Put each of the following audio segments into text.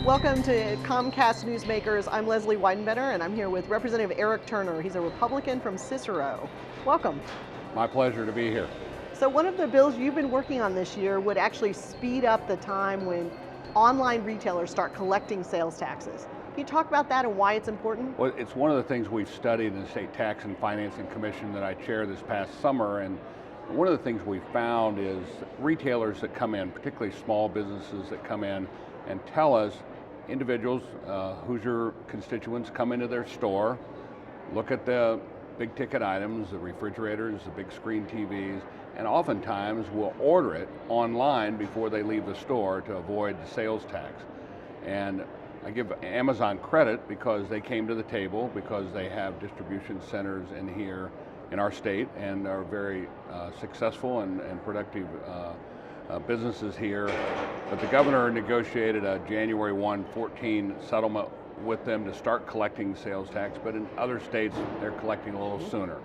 Welcome to Comcast Newsmakers. I'm Leslie Weidenbender, and I'm here with Representative Eric Turner. He's a Republican from Cicero. Welcome. My pleasure to be here. So one of the bills you've been working on this year would actually speed up the time when online retailers start collecting sales taxes. Can you talk about that and why it's important? Well, it's one of the things we've studied in the State Tax and Financing Commission that I chair this past summer, and one of the things we found is retailers that come in, particularly small businesses that come in and tell us, individuals, Hoosier constituents come into their store, look at the big ticket items, the refrigerators, the big screen TVs, and oftentimes will order it online before they leave the store to avoid the sales tax. And I give Amazon credit because they came to the table, because they have distribution centers in here in our state and are very successful and productive businesses here. But the governor negotiated a January 1, 14 settlement with them to start collecting sales tax, but in other states they're collecting a little sooner.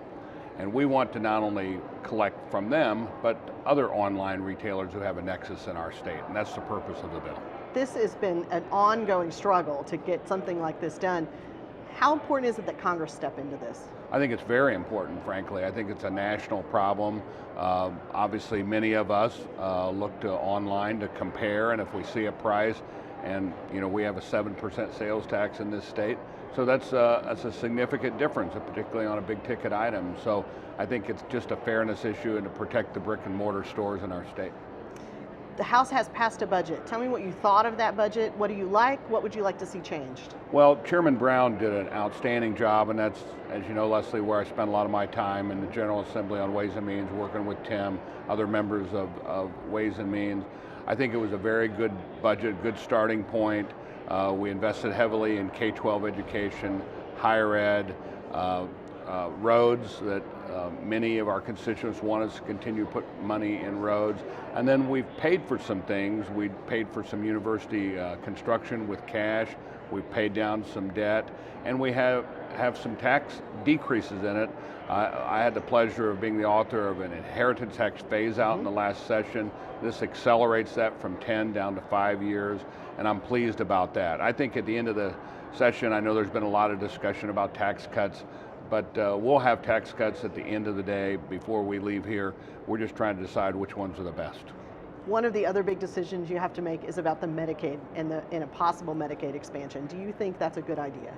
And we want to not only collect from them, but other online retailers who have a nexus in our state, and that's the purpose of the bill. This has been an ongoing struggle to get something like this done. How important is it that Congress step into this? I think it's very important, frankly. I think it's a national problem. Obviously, many of us look to online to compare, and if we see a price, and we have a 7% sales tax in this state, so that's a significant difference, particularly on a big ticket item. So I think it's just a fairness issue and to protect the brick and mortar stores in our state. The House has passed a budget. Tell me what you thought of that budget. What do you like? What would you like to see changed? Well, Chairman Brown did an outstanding job, and that's, as you know, Leslie, where I spend a lot of my time in the General Assembly on Ways and Means, working with Tim, other members of Ways and Means. I think it was a very good budget, good starting point. We invested heavily in K-12 education, higher ed, roads that many of our constituents want us to continue to put money in roads. And then we've paid for some things. We paid for some university construction with cash. We've paid down some debt, and we have some tax decreases in it. I had the pleasure of being the author of an inheritance tax phase out in the last session. This accelerates that from 10 down to 5 years, and I'm pleased about that. I think at the end of the session, I know there's been a lot of discussion about tax cuts, but we'll have tax cuts at the end of the day before we leave here. We're just trying to decide which ones are the best. One of the other big decisions you have to make is about the Medicaid and a possible Medicaid expansion. Do you think that's a good idea?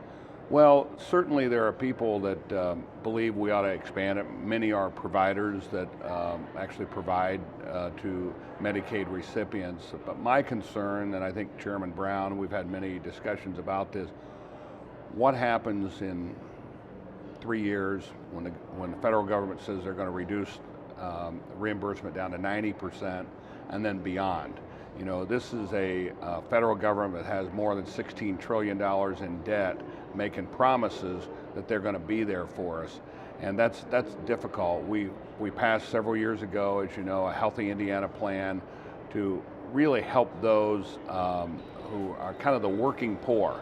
Well, certainly there are people that believe we ought to expand it. Many are providers that actually provide to Medicaid recipients. But my concern, and I think Chairman Brown, we've had many discussions about this, what happens in 3 years when the federal government says they're going to reduce reimbursement down to 90% and then beyond. This is a federal government that has more than $16 trillion in debt, making promises that they're going to be there for us. And that's difficult. We passed several years ago, as you know, a Healthy Indiana plan to really help those who are kind of the working poor,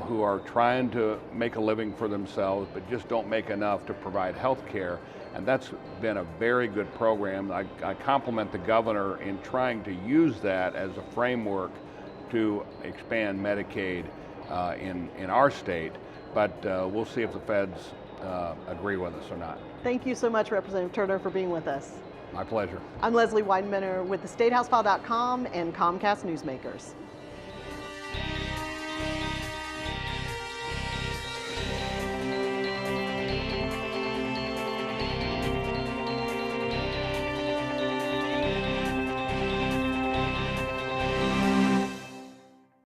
who are trying to make a living for themselves but just don't make enough to provide health care. And that's been a very good program. I compliment the governor in trying to use that as a framework to expand Medicaid in our state, but we'll see if the feds agree with us or not. Thank you so much, Representative Turner, for being with us. My pleasure. I'm Leslie Weidenbender with the StateHouseFile.com and Comcast Newsmakers.